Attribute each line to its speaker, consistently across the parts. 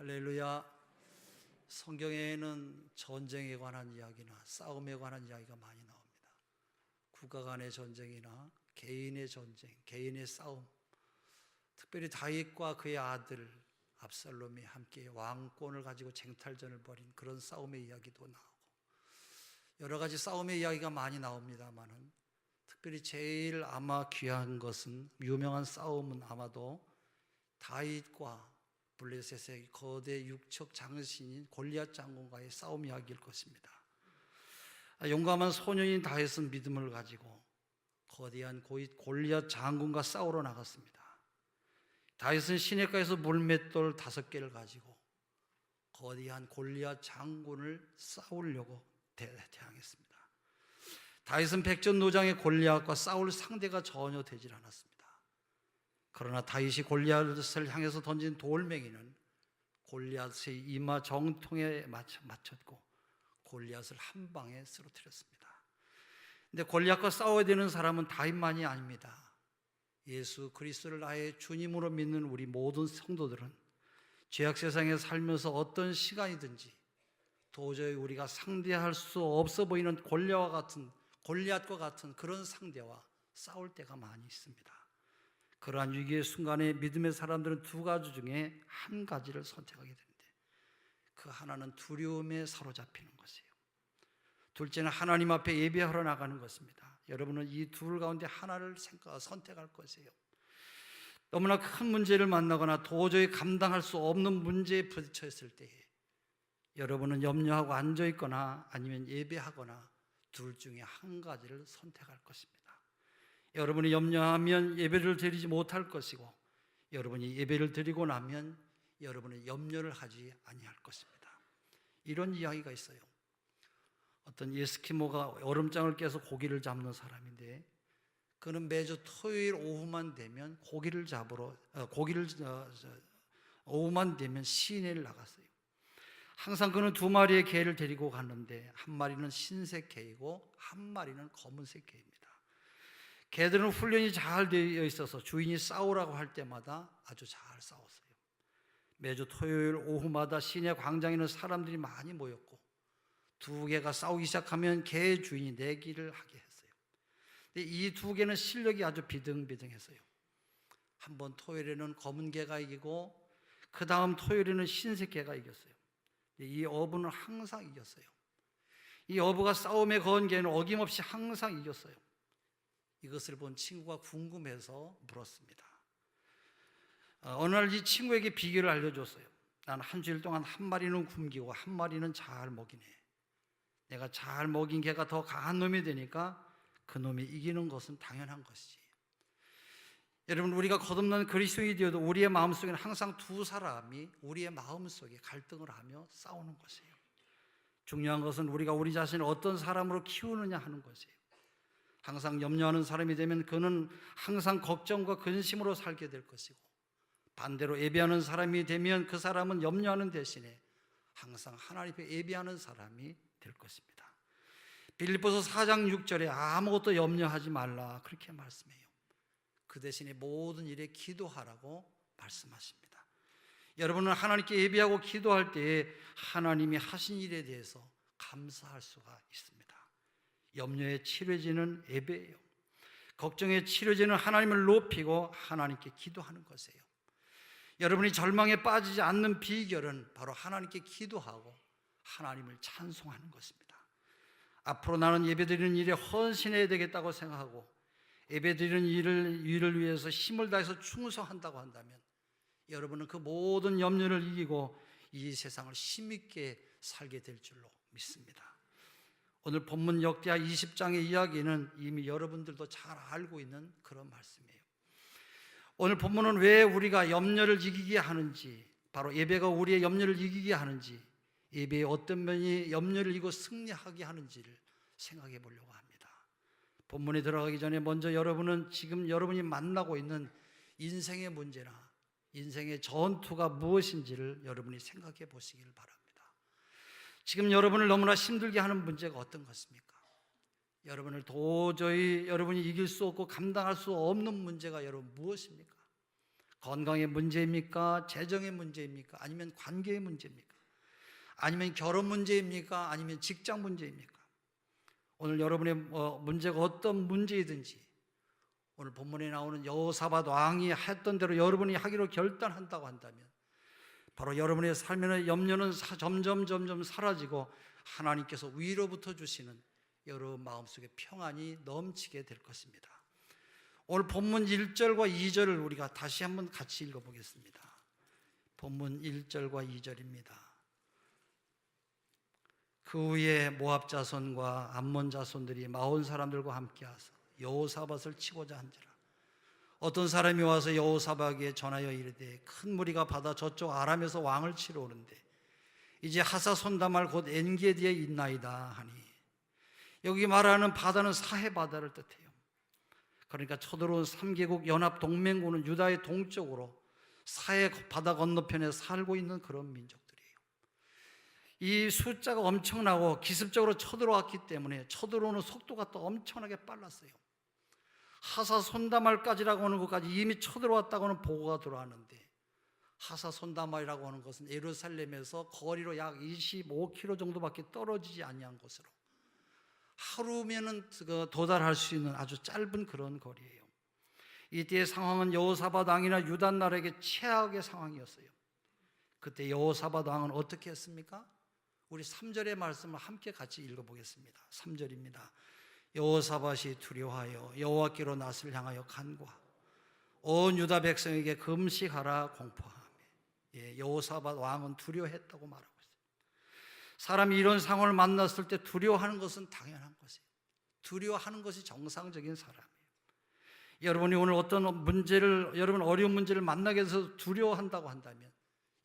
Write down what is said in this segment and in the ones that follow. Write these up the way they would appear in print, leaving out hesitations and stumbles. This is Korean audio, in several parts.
Speaker 1: 할렐루야. 성경에는 전쟁에 관한 이야기나 싸움에 관한 이야기가 많이 나옵니다. 국가 간의 전쟁이나 개인의 전쟁, 개인의 싸움. 특별히 다윗과 그의 아들 압살롬이 함께 왕권을 가지고 쟁탈전을 벌인 그런 싸움의 이야기도 나오고 여러 가지 싸움의 이야기가 많이 나옵니다만은 특별히 제일 아마 귀한 것은, 유명한 싸움은 아마도 다윗과 블레셋의 거대 육척 장신인 골리앗 장군과의 싸움 이야기일 것입니다. 용감한 소년인 다윗은 믿음을 가지고 거대한 골리앗 장군과 싸우러 나갔습니다. 다윗은 시냇가에서 물맷돌 5개를 가지고 거대한 골리앗 장군을 싸우려고 대항했습니다. 다윗은 백전노장의 골리앗과 싸울 상대가 전혀 되질 않았습니다. 그러나 다윗이 골리앗을 향해서 던진 돌멩이는 골리앗의 이마 정통에 맞췄고 골리앗을 한 방에 쓰러뜨렸습니다. 근데 골리앗과 싸워야 되는 사람은 다윗만이 아닙니다. 예수 그리스도를 나의 주님으로 믿는 우리 모든 성도들은 죄악 세상에 살면서 어떤 시간이든지 도저히 우리가 상대할 수 없어 보이는 골리앗과 같은 그런 상대와 싸울 때가 많이 있습니다. 그러한 위기의 순간에 믿음의 사람들은 두 가지 중에 한 가지를 선택하게 되는데, 그 하나는 두려움에 사로잡히는 것이에요. 둘째는 하나님 앞에 예배하러 나가는 것입니다. 여러분은 이 둘 가운데 하나를 선택할 것이에요. 너무나 큰 문제를 만나거나 도저히 감당할 수 없는 문제에 부딪혔을 때에 여러분은 염려하고 앉아있거나 아니면 예배하거나 둘 중에 한 가지를 선택할 것입니다. 여러분이 염려하면 예배를 드리지 못할 것이고, 여러분이 예배를 드리고 나면 여러분은 염려를 하지 아니할 것입니다. 이런 이야기가 있어요. 어떤 에스키모가 얼음장을 깨서 고기를 잡는 사람인데, 그는 매주 토요일 오후만 되면 오후만 되면 시내를 나갔어요. 항상 그는 2마리의 개를 데리고 갔는데 한 마리는 흰색 개이고 한 마리는 검은색 개입니다. 개들은 훈련이 잘 되어 있어서 주인이 싸우라고 할 때마다 아주 잘 싸웠어요. 매주 토요일 오후마다 시내 광장에는 사람들이 많이 모였고 2개가 싸우기 시작하면 개 주인이 내기를 하게 했어요. 근데 이 2개는 실력이 아주 비등비등했어요. 한번 토요일에는 검은 개가 이기고 그 다음 토요일에는 흰색 개가 이겼어요. 이 어부는 항상 이겼어요. 이 어부가 싸움에 건 개는 어김없이 항상 이겼어요. 이것을 본 친구가 궁금해서 물었습니다. 어느 날 이 친구에게 비결을 알려줬어요. 난 한 주일 동안 한 마리는 굶기고 한 마리는 잘 먹이네. 내가 잘 먹인 개가 더 강한 놈이 되니까 그 놈이 이기는 것은 당연한 것이지. 여러분, 우리가 거듭난 그리스도인이 되어도 우리의 마음속에는 항상 두 사람이 우리의 마음속에 갈등을 하며 싸우는 것이에요. 중요한 것은 우리가 우리 자신을 어떤 사람으로 키우느냐 하는 것이에요. 항상 염려하는 사람이 되면 그는 항상 걱정과 근심으로 살게 될 것이고, 반대로 예배하는 사람이 되면 그 사람은 염려하는 대신에 항상 하나님 앞에 예배하는 사람이 될 것입니다. 빌립보서 4장 6절에 아무것도 염려하지 말라 그렇게 말씀해요. 그 대신에 모든 일에 기도하라고 말씀하십니다. 여러분은 하나님께 예배하고 기도할 때에 하나님이 하신 일에 대해서 감사할 수가 있습니다. 염려의 치료제는 예배예요. 걱정의 치료제는 하나님을 높이고 하나님께 기도하는 것이에요. 여러분이 절망에 빠지지 않는 비결은 바로 하나님께 기도하고 하나님을 찬송하는 것입니다. 앞으로 나는 예배드리는 일에 헌신해야 되겠다고 생각하고 예배드리는 일을 위해서 힘을 다해서 충성한다고 한다면 여러분은 그 모든 염려를 이기고 이 세상을 힘있게 살게 될 줄로 믿습니다. 오늘 본문 역대하 20장의 이야기는 이미 여러분들도 잘 알고 있는 그런 말씀이에요. 오늘 본문은 왜 우리가 염려를 이기게 하는지, 바로 예배가 우리의 염려를 이기게 하는지, 예배의 어떤 면이 염려를 이기고 승리하게 하는지를 생각해 보려고 합니다. 본문에 들어가기 전에 먼저 여러분은 지금 여러분이 만나고 있는 인생의 문제나 인생의 전투가 무엇인지를 여러분이 생각해 보시길 바랍니다. 지금 여러분을 너무나 힘들게 하는 문제가 어떤 것입니까? 여러분을 도저히 여러분이 이길 수 없고 감당할 수 없는 문제가 여러분 무엇입니까? 건강의 문제입니까? 재정의 문제입니까? 아니면 관계의 문제입니까? 아니면 결혼 문제입니까? 아니면 직장 문제입니까? 오늘 여러분의 문제가 어떤 문제이든지 오늘 본문에 나오는 여호사밧 왕이 했던 대로 여러분이 하기로 결단한다고 한다면 바로 여러분의 삶의 염려는 점점 사라지고 하나님께서 위로부터 주시는 여러분 마음속에 평안이 넘치게 될 것입니다. 오늘 본문 1절과 2절을 우리가 다시 한번 같이 읽어보겠습니다. 본문 1절과 2절입니다. 그 후에 모압 자손과 암몬 자손들이 마온 사람들과 함께 하서 여호사밧을 치고자 한지라. 어떤 사람이 와서 여호사밧에게 전하여 이르되 큰 무리가 바다 저쪽 아람에서 왕을 치러 오는데 이제 하사손다말 곧 엔게디에 있나이다 하니, 여기 말하는 바다는 사해 바다를 뜻해요. 그러니까 쳐들어온 3개국 연합 동맹군은 유다의 동쪽으로 사해 바다 건너편에 살고 있는 그런 민족들이에요. 이 숫자가 엄청나고 기습적으로 쳐들어왔기 때문에 쳐들어오는 속도가 또 엄청나게 빨랐어요. 하사손다말까지라고 하는 것까지 이미 쳐들어왔다고 하는 보고가 들어왔는데, 하사손다말이라고 하는 것은 예루살렘에서 거리로 약 25km 정도밖에 떨어지지 아니한 곳으로 하루면은 도달할 수 있는 아주 짧은 그런 거리예요. 이때의 상황은 여호사밧 왕이나 유다 나라에게 최악의 상황이었어요. 그때 여호사밧 왕은 어떻게 했습니까? 우리 3절의 말씀을 함께 같이 읽어보겠습니다. 3절입니다. 여호사밧이 두려워하여 여호와께로 낯을 향하여 간구하고 온 유다 백성에게 금식하라 공포하며. 여호사밧 왕은 두려워했다고 말하고 있어요. 사람이 이런 상황을 만났을 때 두려워하는 것은 당연한 것이에요. 두려워하는 것이 정상적인 사람이에요. 여러분이 오늘 어떤 문제를, 여러분 어려운 문제를 만나게 돼서 두려워한다고 한다면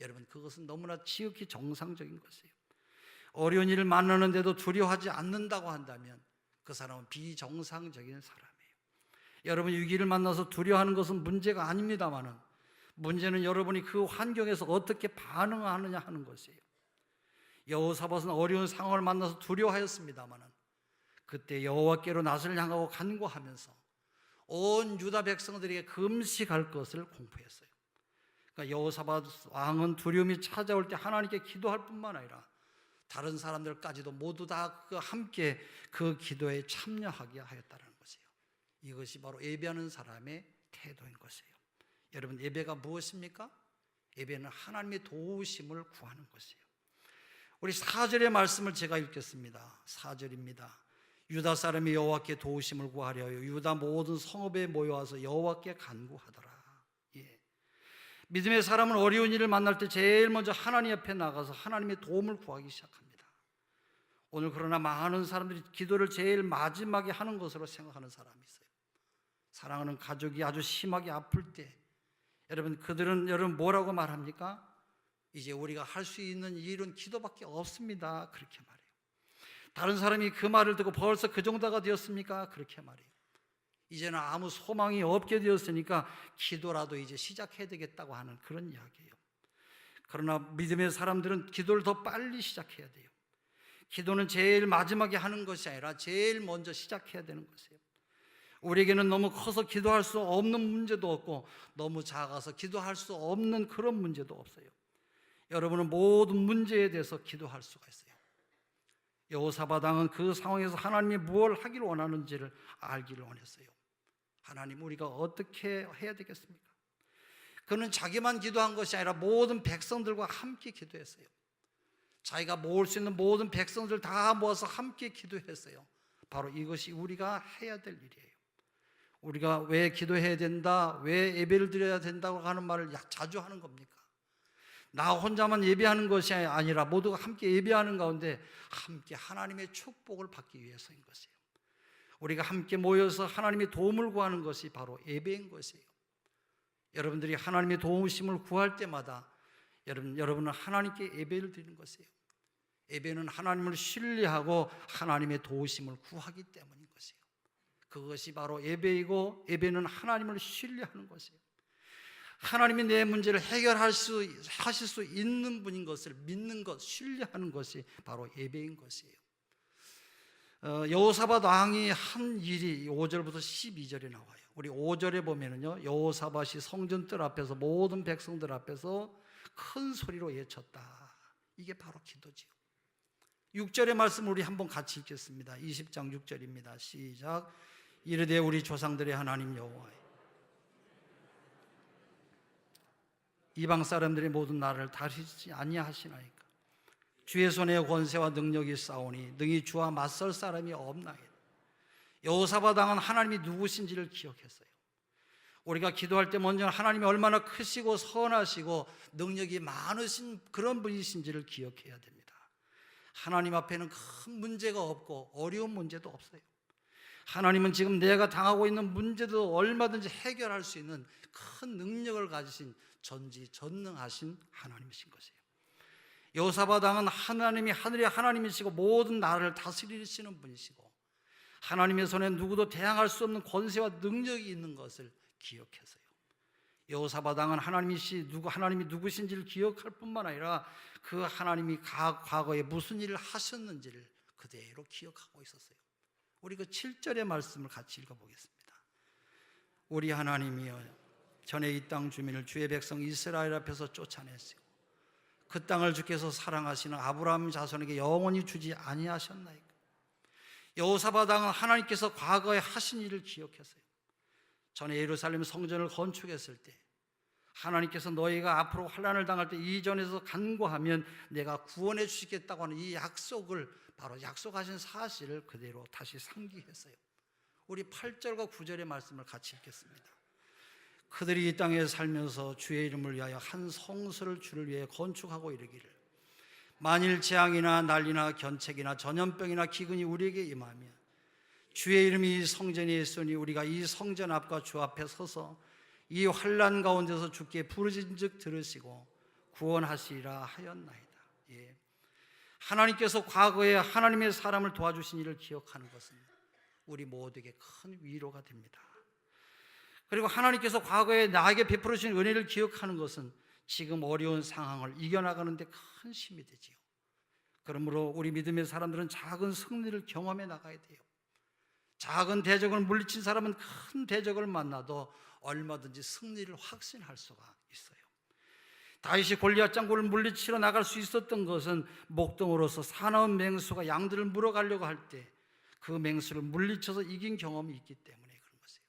Speaker 1: 여러분 그것은 너무나 지극히 정상적인 것이에요. 어려운 일을 만나는데도 두려워하지 않는다고 한다면 그 사람은 비정상적인 사람이에요. 여러분이 위기를 만나서 두려워하는 것은 문제가 아닙니다만은 문제는 여러분이 그 환경에서 어떻게 반응하느냐 하는 것이에요. 여호사밧은 어려운 상황을 만나서 두려워하였습니다만은 그때 여호와께로 낯을 향하고 간구하면서 온 유다 백성들에게 금식할 것을 공포했어요. 그러니까 여호사밧 왕은 두려움이 찾아올 때 하나님께 기도할 뿐만 아니라 다른 사람들까지도 모두 다 함께 그 기도에 참여하게 하였다는 것이에요. 이것이 바로 예배하는 사람의 태도인 것이에요. 여러분, 예배가 무엇입니까? 예배는 하나님의 도우심을 구하는 것이에요. 우리 4절의 말씀을 제가 읽겠습니다. 4절입니다. 유다 사람이 여호와께 도우심을 구하려 유다 모든 성읍에 모여와서 여호와께 간구하더라. 믿음의 사람은 어려운 일을 만날 때 제일 먼저 하나님 앞에 나가서 하나님의 도움을 구하기 시작합니다. 오늘 그러나 많은 사람들이 기도를 제일 마지막에 하는 것으로 생각하는 사람이 있어요. 사랑하는 가족이 아주 심하게 아플 때 여러분 뭐라고 말합니까? 이제 우리가 할 수 있는 일은 기도밖에 없습니다. 그렇게 말해요. 다른 사람이 그 말을 듣고 벌써 그 정도가 되었습니까? 그렇게 말해요. 이제는 아무 소망이 없게 되었으니까 기도라도 이제 시작해야 되겠다고 하는 그런 이야기예요. 그러나 믿음의 사람들은 기도를 더 빨리 시작해야 돼요. 기도는 제일 마지막에 하는 것이 아니라 제일 먼저 시작해야 되는 것이에요. 우리에게는 너무 커서 기도할 수 없는 문제도 없고 너무 작아서 기도할 수 없는 그런 문제도 없어요. 여러분은 모든 문제에 대해서 기도할 수가 있어요. 여호사밧 왕은 그 상황에서 하나님이 무엇을 하기를 원하는지를 알기를 원했어요. 하나님, 우리가 어떻게 해야 되겠습니까? 그는 자기만 기도한 것이 아니라 모든 백성들과 함께 기도했어요. 자기가 모을 수 있는 모든 백성들 다 모아서 함께 기도했어요. 바로 이것이 우리가 해야 될 일이에요. 우리가 왜 기도해야 된다, 왜 예배를 드려야 된다고 하는 말을 자주 하는 겁니까? 나 혼자만 예배하는 것이 아니라 모두가 함께 예배하는 가운데 함께 하나님의 축복을 받기 위해서인 것이에요. 우리가 함께 모여서 하나님의 도움을 구하는 것이 바로 예배인 것이에요. 여러분들이 하나님의 도우심을 구할 때마다 여러분은 하나님께 예배를 드리는 것이에요. 예배는 하나님을 신뢰하고 하나님의 도우심을 구하기 때문인 것이에요. 그것이 바로 예배이고 예배는 하나님을 신뢰하는 것이에요. 하나님이 내 문제를 하실 수 있는 분인 것을 믿는 것, 신뢰하는 것이 바로 예배인 것이에요. 여호사밧 왕이 한 일이 5절부터 12절에 나와요. 우리 5절에 보면은요, 여호사밧이 성전 뜰 앞에서 모든 백성들 앞에서 큰 소리로 외쳤다. 이게 바로 기도지요. 6절의 말씀을 우리 한번 같이 읽겠습니다. 20장 6절입니다. 시작. 이르되 우리 조상들의 하나님 여호와여, 이방 사람들의 모든 나라를 다스리지 아니하시나이까. 주의 손에 권세와 능력이 있사오니 능히 주와 맞설 사람이 없나이다. 여호사밧 왕은 하나님이 누구신지를 기억했어요. 우리가 기도할 때 먼저 하나님이 얼마나 크시고 선하시고 능력이 많으신 그런 분이신지를 기억해야 됩니다. 하나님 앞에는 큰 문제가 없고 어려운 문제도 없어요. 하나님은 지금 내가 당하고 있는 문제도 얼마든지 해결할 수 있는 큰 능력을 가지신 전지전능하신 하나님이신 것이에요. 여호사밧 왕은 하나님이 하늘의 하나님이시고 모든 나라를 다스리시는 분이시고 하나님의 손에 누구도 대항할 수 없는 권세와 능력이 있는 것을 기억해서요. 여호사밧 왕은 하나님이 누구신지를 기억할 뿐만 아니라 그 하나님이 과거에 무슨 일을 하셨는지를 그대로 기억하고 있었어요. 우리 그 7절의 말씀을 같이 읽어보겠습니다. 우리 하나님이여, 전에 이 땅 주민을 주의 백성 이스라엘 앞에서 쫓아내시고 그 땅을 주께서 사랑하시는 아브라함 자손에게 영원히 주지 아니하셨나이까. 여호사밧 왕은 하나님께서 과거에 하신 일을 기억했어요. 전에 예루살렘 성전을 건축했을 때 하나님께서 너희가 앞으로 환난을 당할 때 이전에서 간구하면 내가 구원해 주시겠다고 하는 이 약속을, 바로 약속하신 사실을 그대로 다시 상기했어요. 우리 8절과 9절의 말씀을 같이 읽겠습니다. 그들이 이 땅에 살면서 주의 이름을 위하여 한 성소를 주를 위해 건축하고 이르기를, 만일 재앙이나 난리나 견책이나 전염병이나 기근이 우리에게 임하면 주의 이름이 이 성전에 있으니 우리가 이 성전 앞과 주 앞에 서서 이 환난 가운데서 주께 부르짖은즉 들으시고 구원하시리라 하였나이다. 예. 하나님께서 과거에 하나님의 사람을 도와주신 일을 기억하는 것은 우리 모두에게 큰 위로가 됩니다. 그리고 하나님께서 과거에 나에게 베풀어 주신 은혜를 기억하는 것은 지금 어려운 상황을 이겨나가는 데 큰 힘이 되지요. 그러므로 우리 믿음의 사람들은 작은 승리를 경험해 나가야 돼요. 작은 대적을 물리친 사람은 큰 대적을 만나도 얼마든지 승리를 확신할 수가 있어요. 다윗이 골리앗 장군을 물리치러 나갈 수 있었던 것은 목동으로서 사나운 맹수가 양들을 물어가려고 할 때 그 맹수를 물리쳐서 이긴 경험이 있기 때문에 그런 것이에요.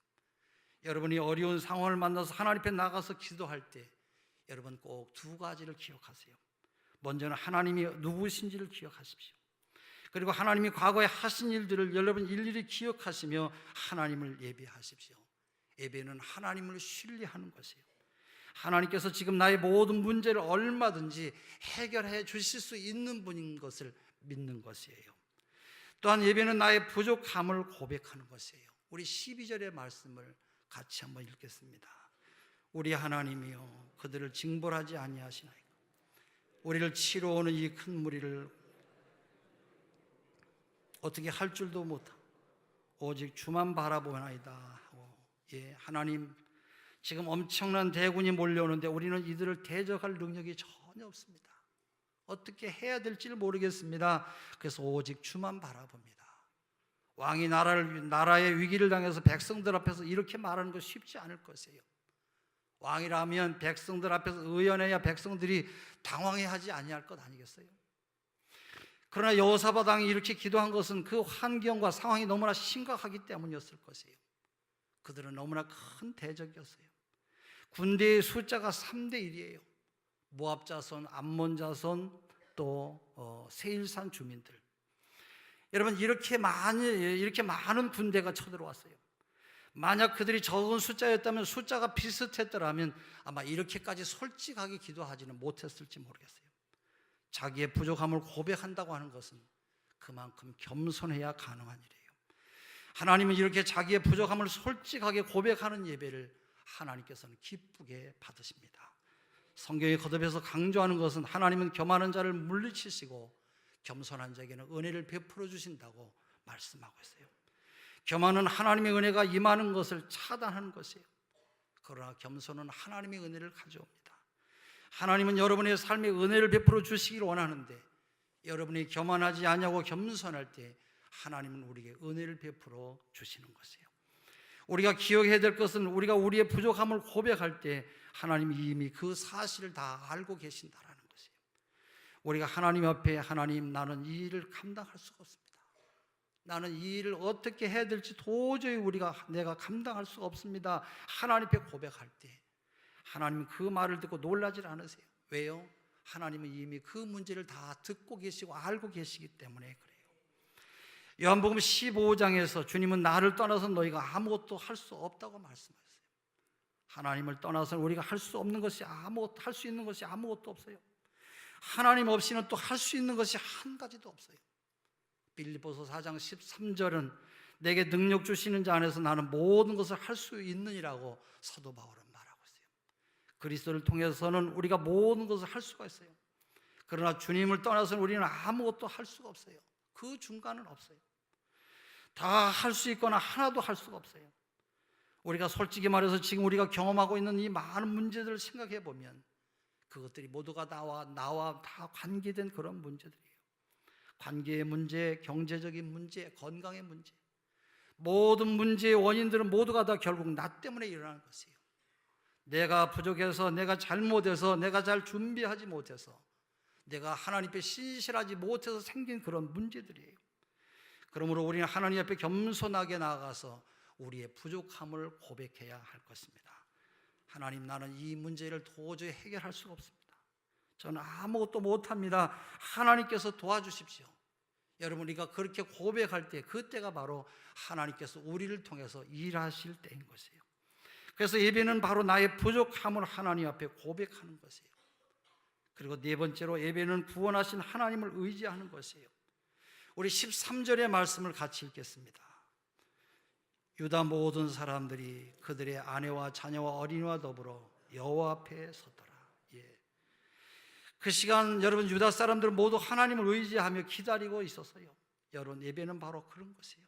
Speaker 1: 여러분이 어려운 상황을 만나서 하나님 앞에 나가서 기도할 때 여러분 꼭 두 가지를 기억하세요. 먼저는 하나님이 누구신지를 기억하십시오. 그리고 하나님이 과거에 하신 일들을 여러분 일일이 기억하시며 하나님을 예배하십시오. 예배는 하나님을 신뢰하는 것이에요. 하나님께서 지금 나의 모든 문제를 얼마든지 해결해 주실 수 있는 분인 것을 믿는 것이에요. 또한 예배는 나의 부족함을 고백하는 것이에요. 우리 12절의 말씀을 같이 한번 읽겠습니다. 우리 하나님이여, 그들을 징벌하지 아니하시나이까. 우리를 치러 오는 이 큰 무리를 어떻게 할 줄도 못하고 오직 주만 바라보나이다 하고, 예, 하나님, 지금 엄청난 대군이 몰려오는데 우리는 이들을 대적할 능력이 전혀 없습니다. 어떻게 해야 될지를 모르겠습니다. 그래서 오직 주만 바라봅니다. 왕이 나라의 위기를 당해서 백성들 앞에서 이렇게 말하는 거 쉽지 않을 것이에요. 왕이라면 백성들 앞에서 의연해야 백성들이 당황해하지 아니할 것 아니겠어요? 그러나 여호사밧 왕이 이렇게 기도한 것은 그 환경과 상황이 너무나 심각하기 때문이었을 것이에요. 그들은 너무나 큰 대적이었어요. 군대의 숫자가 3대 1이에요. 모압 자손, 암몬 자손, 또 세일산 주민들. 여러분, 이렇게 많은 군대가 쳐들어왔어요. 만약 그들이 적은 숫자였다면, 숫자가 비슷했더라면 아마 이렇게까지 솔직하게 기도하지는 못했을지 모르겠어요. 자기의 부족함을 고백한다고 하는 것은 그만큼 겸손해야 가능한 일이에요. 하나님은 이렇게 자기의 부족함을 솔직하게 고백하는 예배를 하나님께서는 기쁘게 받으십니다. 성경에 거듭해서 강조하는 것은 하나님은 겸하는 자를 물리치시고 겸손한 자에게는 은혜를 베풀어 주신다고 말씀하고 있어요. 겸하는 하나님의 은혜가 임하는 것을 차단하는 것이에요. 그러나 겸손은 하나님의 은혜를 가져옵니다. 하나님은 여러분의 삶에 은혜를 베풀어 주시기를 원하는데, 여러분이 교만하지 않냐고 겸손할 때 하나님은 우리에게 은혜를 베풀어 주시는 것이에요. 우리가 기억해야 될 것은 우리가 우리의 부족함을 고백할 때 하나님이 이미 그 사실을 다 알고 계신다라는 것이에요. 우리가 하나님 앞에 하나님, 나는 이 일을 감당할 수가 없습니다. 나는 이 일을 어떻게 해야 될지 도저히 내가 감당할 수가 없습니다. 하나님 앞에 고백할 때 하나님은 그 말을 듣고 놀라질 않으세요. 왜요? 하나님은 이미 그 문제를 다 듣고 계시고 알고 계시기 때문에 그래요. 요한복음 15장에서 주님은 나를 떠나서 너희가 아무것도 할 수 없다고 말씀하셨어요. 하나님을 떠나서 우리가 할 수 없는 것이 할 수 있는 것이 아무것도 없어요. 하나님 없이는 또 할 수 있는 것이 한 가지도 없어요. 빌립보서 4장 13절은 내게 능력 주시는 자 안에서 나는 모든 것을 할 수 있느니라고 사도 바울은 말하고 있어요. 그리스도를 통해서는 우리가 모든 것을 할 수가 있어요. 그러나 주님을 떠나서는 우리는 아무것도 할 수가 없어요. 그 중간은 없어요. 다 할 수 있거나 하나도 할 수가 없어요. 우리가 솔직히 말해서 지금 우리가 경험하고 있는 이 많은 문제들을 생각해 보면 그것들이 모두가 나와 다 관계된 그런 문제들이에요. 관계의 문제, 경제적인 문제, 건강의 문제, 모든 문제의 원인들은 모두가 다 결국 나 때문에 일어나는 것이에요. 내가 부족해서, 내가 잘못해서, 내가 잘 준비하지 못해서, 내가 하나님 앞에 신실하지 못해서 생긴 그런 문제들이에요. 그러므로 우리는 하나님 앞에 겸손하게 나아가서 우리의 부족함을 고백해야 할 것입니다. 하나님, 나는 이 문제를 도저히 해결할 수가 없습니다. 저는 아무것도 못합니다. 하나님께서 도와주십시오. 여러분, 우리가 그렇게 고백할 때 그때가 바로 하나님께서 우리를 통해서 일하실 때인 것이에요. 그래서 예배는 바로 나의 부족함을 하나님 앞에 고백하는 것이에요. 그리고 네 번째로 예배는 구원하신 하나님을 의지하는 것이에요. 우리 13절의 말씀을 같이 읽겠습니다. 유다 모든 사람들이 그들의 아내와 자녀와 어린이와 더불어 여호와 앞에 섰더라. 그 시간 여러분, 유다 사람들은 모두 하나님을 의지하며 기다리고 있었어요. 여러분, 예배는 바로 그런 것이에요.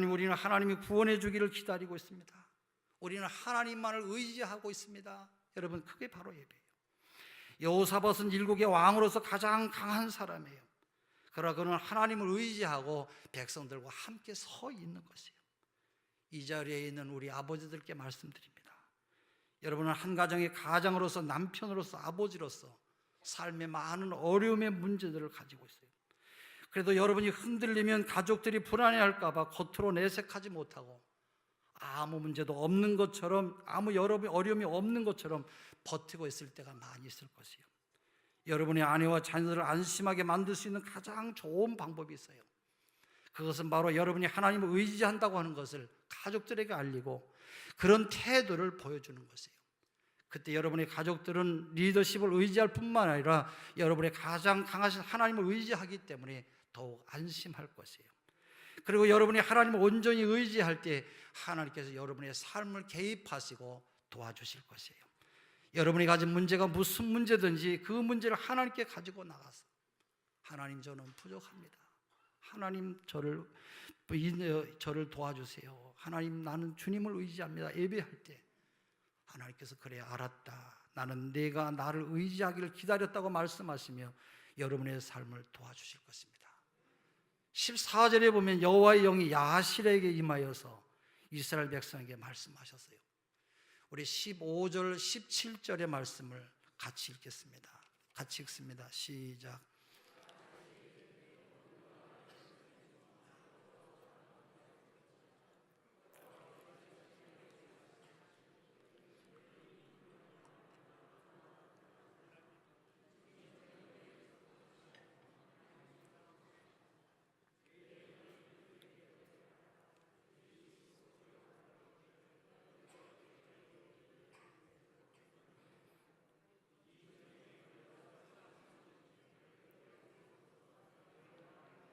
Speaker 1: 우리는 하나님이 구원해 주기를 기다리고 있습니다. 우리는 하나님만을 의지하고 있습니다. 여러분, 그게 바로 예배예요. 여호사밧은 일국의 왕으로서 가장 강한 사람이에요. 그러나 그는 하나님을 의지하고 백성들과 함께 서 있는 것이에요. 이 자리에 있는 우리 아버지들께 말씀드립니다. 여러분은 한 가정의 가장으로서, 남편으로서, 아버지로서 삶의 많은 어려움의 문제들을 가지고 있어요. 그래도 여러분이 흔들리면 가족들이 불안해할까 봐 겉으로 내색하지 못하고 아무 문제도 없는 것처럼, 아무 어려움이 없는 것처럼 버티고 있을 때가 많이 있을 것이에요. 여러분의 아내와 자녀들을 안심하게 만들 수 있는 가장 좋은 방법이 있어요. 그것은 바로 여러분이 하나님을 의지한다고 하는 것을 가족들에게 알리고 그런 태도를 보여주는 것이에요. 그때 여러분의 가족들은 리더십을 의지할 뿐만 아니라 여러분의 가장 강하신 하나님을 의지하기 때문에 더욱 안심할 것이에요. 그리고 여러분이 하나님을 온전히 의지할 때 하나님께서 여러분의 삶을 개입하시고 도와주실 것이에요. 여러분이 가진 문제가 무슨 문제든지 그 문제를 하나님께 가지고 나가서 하나님, 저는 부족합니다. 하나님, 저를 도와주세요. 하나님, 나는 주님을 의지합니다. 예배할 때 하나님께서 그래, 알았다. 나는 내가 나를 의지하기를 기다렸다고 말씀하시며 여러분의 삶을 도와주실 것입니다. 14절에 보면 여호와의 영이 야실에게 임하여서 이스라엘 백성에게 말씀하셨어요. 우리 15절, 17절의 말씀을 같이 읽겠습니다. 같이 읽습니다. 시작.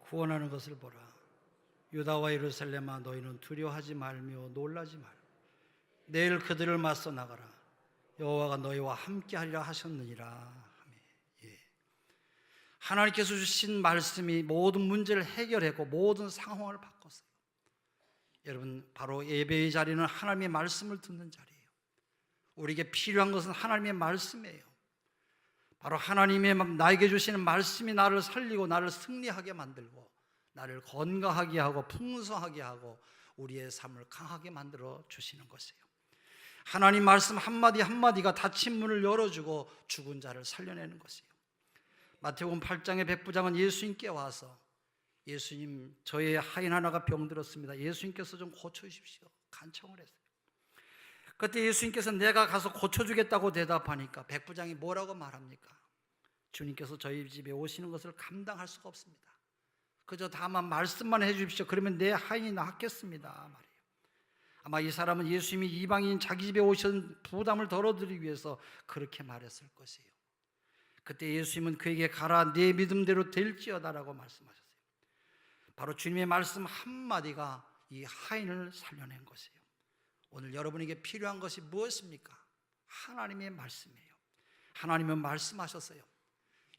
Speaker 1: 구원하는 것을 보라. 유다와 예루살렘아, 너희는 두려워하지 말며 놀라지 말. 내일 그들을 맞서 나가라. 여호와가 너희와 함께하리라 하셨느니라. 하나님께서 주신 말씀이 모든 문제를 해결했고 모든 상황을 바꿨어요. 여러분, 바로 예배의 자리는 하나님의 말씀을 듣는 자리예요. 우리에게 필요한 것은 하나님의 말씀이에요. 바로 하나님의 나에게 주시는 말씀이 나를 살리고 나를 승리하게 만들고 나를 건강하게 하고 풍성하게 하고 우리의 삶을 강하게 만들어 주시는 것이에요. 하나님 말씀 한마디 한마디가 닫힌 문을 열어주고 죽은 자를 살려내는 것이에요. 마태복음 8장의 백부장은 예수님께 와서 예수님, 저의 하인 하나가 병들었습니다. 예수님께서 좀 고쳐주십시오. 간청을 했어요. 그때 예수님께서 내가 가서 고쳐주겠다고 대답하니까 백부장이 뭐라고 말합니까? 주님께서 저희 집에 오시는 것을 감당할 수가 없습니다. 그저 다만 말씀만 해주십시오. 그러면 내 하인이 낫겠습니다 말이에요. 아마 이 사람은 예수님이 이방인 자기 집에 오신 부담을 덜어드리기 위해서 그렇게 말했을 것이에요. 그때 예수님은 그에게 가라, 네 믿음대로 될지어다라고 말씀하셨어요. 바로 주님의 말씀 한마디가 이 하인을 살려낸 것이에요. 오늘 여러분에게 필요한 것이 무엇입니까? 하나님의 말씀이에요. 하나님은 말씀하셨어요.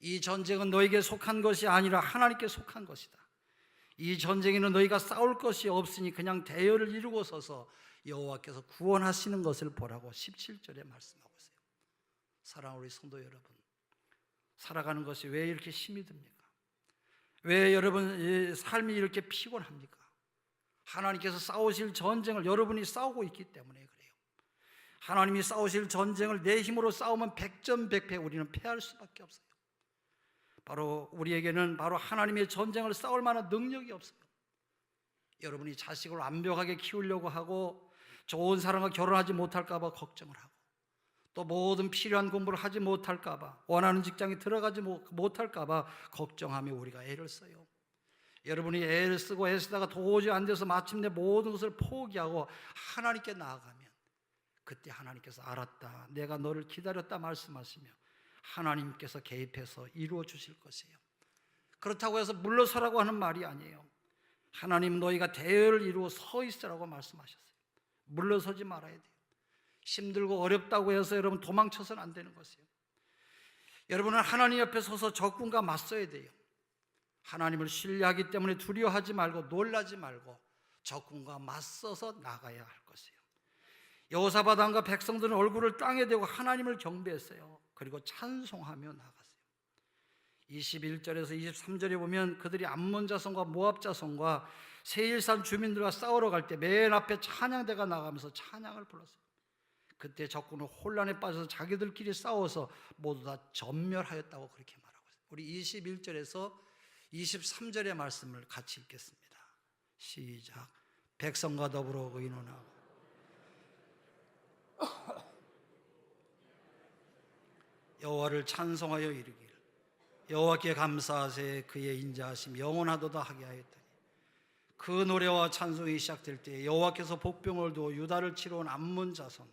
Speaker 1: 이 전쟁은 너에게 속한 것이 아니라 하나님께 속한 것이다. 이 전쟁에는 너희가 싸울 것이 없으니 그냥 대열을 이루고 서서 여호와께서 구원하시는 것을 보라고 17절에 말씀하고 있어요. 사랑하는 우리 성도 여러분, 살아가는 것이 왜 이렇게 힘이 듭니까? 왜 여러분 삶이 이렇게 피곤합니까? 하나님께서 싸우실 전쟁을 여러분이 싸우고 있기 때문에 그래요. 하나님이 싸우실 전쟁을 내 힘으로 싸우면 백전백패 우리는 패할 수밖에 없어요. 바로 우리에게는 바로 하나님의 전쟁을 싸울 만한 능력이 없어요. 여러분이 자식을 완벽하게 키우려고 하고 좋은 사람과 결혼하지 못할까 봐 걱정을 하고 또 모든 필요한 공부를 하지 못할까 봐, 원하는 직장에 들어가지 못할까 봐 걱정하며 우리가 애를 써요. 여러분이 애를 쓰고 애쓰다가 도저히 안 돼서 마침내 모든 것을 포기하고 하나님께 나아가면 그때 하나님께서 알았다, 내가 너를 기다렸다 말씀하시며 하나님께서 개입해서 이루어 주실 것이에요. 그렇다고 해서 물러서라고 하는 말이 아니에요. 하나님 너희가 대열을 이루어 서 있으라고 말씀하셨어요. 물러서지 말아야 돼요. 힘들고 어렵다고 해서 여러분 도망쳐서는 안 되는 것이에요. 여러분은 하나님 옆에 서서 적군과 맞서야 돼요. 하나님을 신뢰하기 때문에 두려워하지 말고 놀라지 말고 적군과 맞서서 나가야 할 것이에요. 여호사밧 왕과 백성들은 얼굴을 땅에 대고 하나님을 경배했어요. 그리고 찬송하며 나갔어요. 21절에서 23절에 보면 그들이 암몬 자손과 모압 자손과 세일산 주민들과 싸우러 갈 때 맨 앞에 찬양대가 나가면서 찬양을 불렀어요. 그때 적군은 혼란에 빠져서 자기들끼리 싸워서 모두 다 전멸하였다고 그렇게 말하고 있어요. 우리 21절에서 23절의 말씀을 같이 읽겠습니다. 시작. 백성과 더불어 의논하고 여호와를 찬송하여 이르기를 여호와께 감사하세 그의 인자하심 영원하도다 하게 하였더니 그 노래와 찬송이 시작될 때 여호와께서 복병을 두어 유다를 치러 온 암몬 자손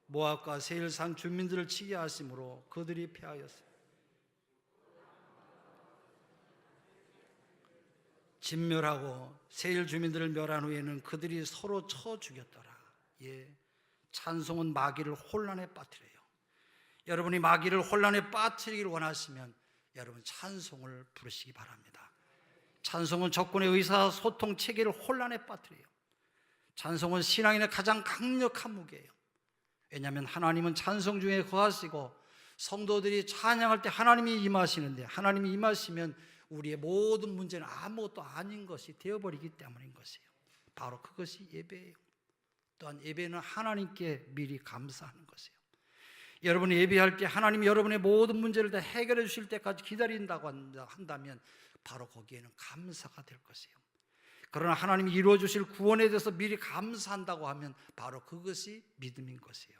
Speaker 1: 모압과 세일산 주민들을 치게 하심으로 그들이 패하였습니다. 진멸하고 세일 주민들을 멸한 후에는 그들이 서로 쳐 죽였더라. 예, 찬송은 마귀를 혼란에 빠뜨려요. 여러분이 마귀를 혼란에 빠뜨리기를 원하시면 여러분 찬송을 부르시기 바랍니다. 찬송은 적군의 의사소통 체계를 혼란에 빠뜨려요. 찬송은 신앙인의 가장 강력한 무기예요. 왜냐하면 하나님은 찬송 중에 거하시고 성도들이 찬양할 때 하나님이 임하시는데 하나님이 임하시면 우리의 모든 문제는 아무것도 아닌 것이 되어버리기 때문인 것이에요. 바로 그것이 예배예요. 또한 예배는 하나님께 미리 감사하는 것이에요. 여러분이 예배할 때 하나님이 여러분의 모든 문제를 다 해결해 주실 때까지 기다린다고 한다면 바로 거기에는 감사가 될 것이에요. 그러나 하나님이 이루어 주실 구원에 대해서 미리 감사한다고 하면 바로 그것이 믿음인 것이에요.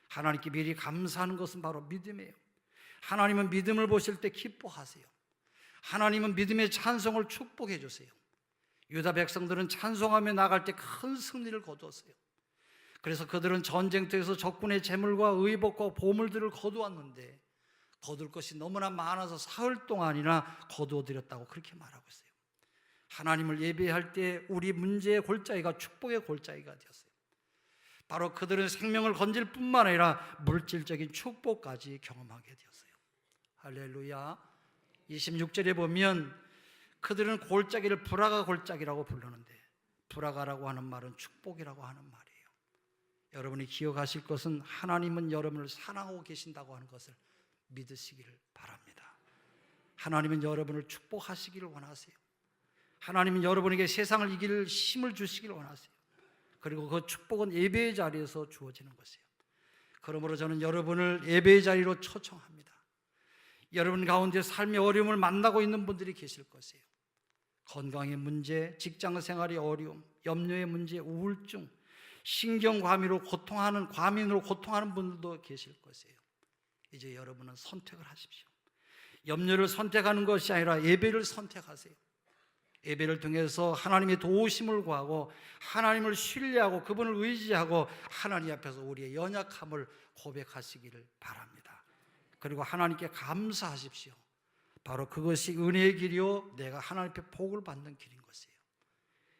Speaker 1: 하나님께 미리 감사하는 것은 바로 믿음이에요. 하나님은 믿음을 보실 때 기뻐하세요. 하나님은 믿음의 찬송을 축복해 주세요. 유다 백성들은 찬송하며 나갈 때 큰 승리를 거두었어요. 그래서 그들은 전쟁터에서 적군의 재물과 의복과 보물들을 거두었는데 거둘 것이 너무나 많아서 사흘 동안이나 거두어들였다고 그렇게 말하고 있어요. 하나님을 예배할 때 우리 문제의 골짜기가 축복의 골짜기가 되었어요. 바로 그들은 생명을 건질 뿐만 아니라 물질적인 축복까지 경험하게 되었어요. 할렐루야. 26절에 보면 그들은 골짜기를 브라가 골짜기라고 부르는데 브라가라고 하는 말은 축복이라고 하는 말이에요. 여러분이 기억하실 것은 하나님은 여러분을 사랑하고 계신다고 하는 것을 믿으시기를 바랍니다. 하나님은 여러분을 축복하시기를 원하세요. 하나님은 여러분에게 세상을 이길 힘을 주시길 원하세요. 그리고 그 축복은 예배의 자리에서 주어지는 것이에요. 그러므로 저는 여러분을 예배의 자리로 초청합니다. 여러분 가운데 삶의 어려움을 만나고 있는 분들이 계실 것이에요. 건강의 문제, 직장 생활의 어려움, 염려의 문제, 우울증, 신경과민으로 고통하는 분들도 계실 것이에요. 이제 여러분은 선택을 하십시오. 염려를 선택하는 것이 아니라 예배를 선택하세요. 예배를 통해서 하나님의 도우심을 구하고 하나님을 신뢰하고 그분을 의지하고 하나님 앞에서 우리의 연약함을 고백하시기를 바랍니다. 그리고 하나님께 감사하십시오. 바로 그것이 은혜의 길이요 내가 하나님 앞에 복을 받는 길인 것이에요.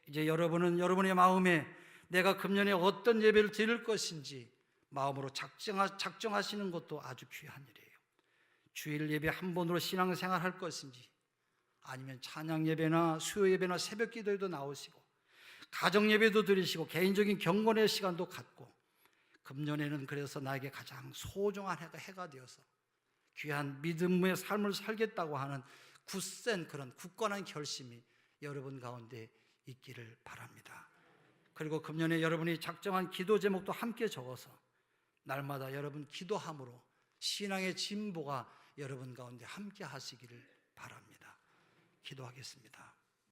Speaker 1: 이제 여러분은 여러분의 마음에 내가 금년에 어떤 예배를 드릴 것인지 마음으로 작정하시는 것도 아주 귀한 일이에요. 주일 예배 한 번으로 신앙생활 할 것인지, 아니면 찬양 예배나 수요 예배나 새벽 기도에도 나오시고 가정 예배도 드리시고 개인적인 경건의 시간도 갖고, 금년에는 그래서 나에게 가장 소중한 해가 되어서 귀한 믿음의 삶을 살겠다고 하는 굳센 그런 굳건한 결심이 여러분 가운데 있기를 바랍니다. 그리고 금년에 여러분이 작정한 기도 제목도 함께 적어서 날마다 여러분 기도함으로 신앙의 진보가 여러분 가운데 함께 하시기를 바랍니다. 기도하겠습니다.